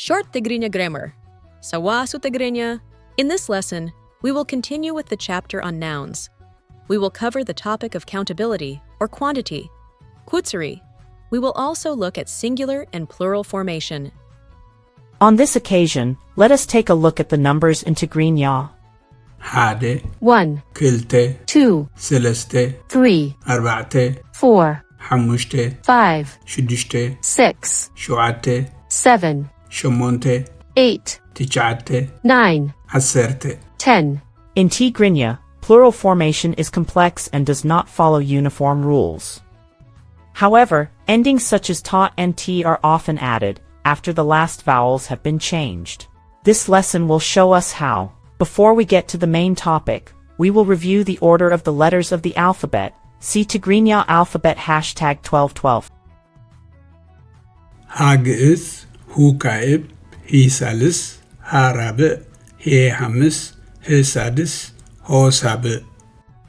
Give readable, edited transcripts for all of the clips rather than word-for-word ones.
Short Tigrinya Grammar. ሰዋስው Tigrinya. In this lesson, we will continue with the chapter on nouns. We will cover the topic of countability or quantity, kutsuri. We will also look at singular and plural formation. On this occasion, let us take a look at the numbers in Tigrinya. حادة 1 كلتة 2 ثلاثة 3 أربعة 4 حمشتة 5 شدشتة 6 شوعتة 7 شمونتة 8 تسعة 9 عسرتة 10 In Tigrinya, plural formation is complex and does not follow uniform rules. However, endings such as ta and t are often added after the last vowels have been changed. This lesson will show us how. Before we get to the main topic, we will review the order of the letters of the alphabet. See Tigrinya alphabet #1212. هاجئس هو كائب هي ثالث ها رابع هي خامس هي سادس هو سابع.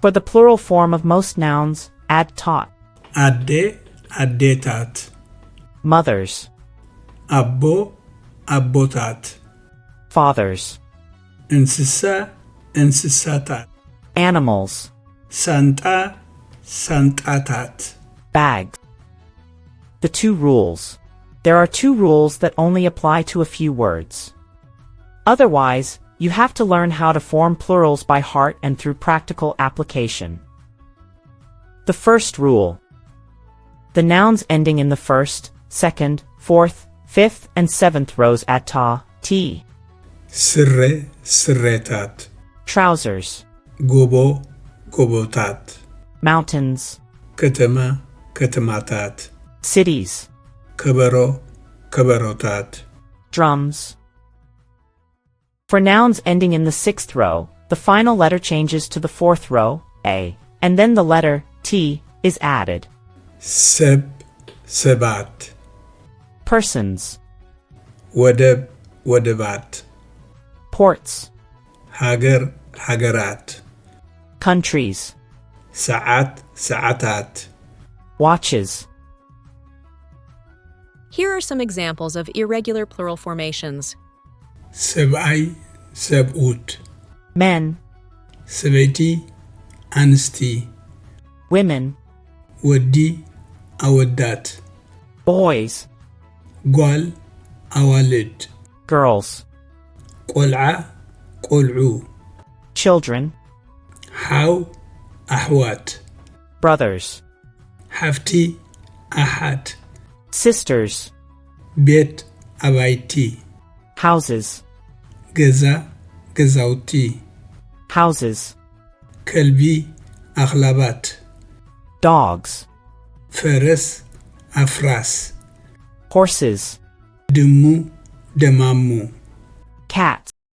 For the plural form of most nouns, add tot. أدي أديتات Mothers, أبو أبوتات fathers, انسسا انسساتات animals, سانتا سانتاتات. bags. The two rules. There are two rules that only apply to a few words. Otherwise, you have to learn how to form plurals by heart and through practical application. The first rule. The nouns ending in the first, second, fourth, fifth, and seventh rows add ta, t. سرة سريتات Trousers, غوبو غوبوتات mountains, كتما كتماتات cities, كبرو كبروتات. drums. For nouns ending in the sixth row, the final letter changes to the fourth row, a, and then the letter t is added. سب سبات Persons, ودب ودبات ports, هاجر هاجرات countries, ساعات ساعتات. watches. Here are some examples of irregular plural formations. سبعي سبؤوت Men, سبيتي أنستي women, ودي أودات boys, قال أوالد girls, قلعة قلعو children, حاو أحوات brothers, حفتي أحد sisters, بيت أبايتي houses, جزا جزاوتي houses, كلبي أغلبات dogs, فرس أفراس horses, دمو دمامو cats.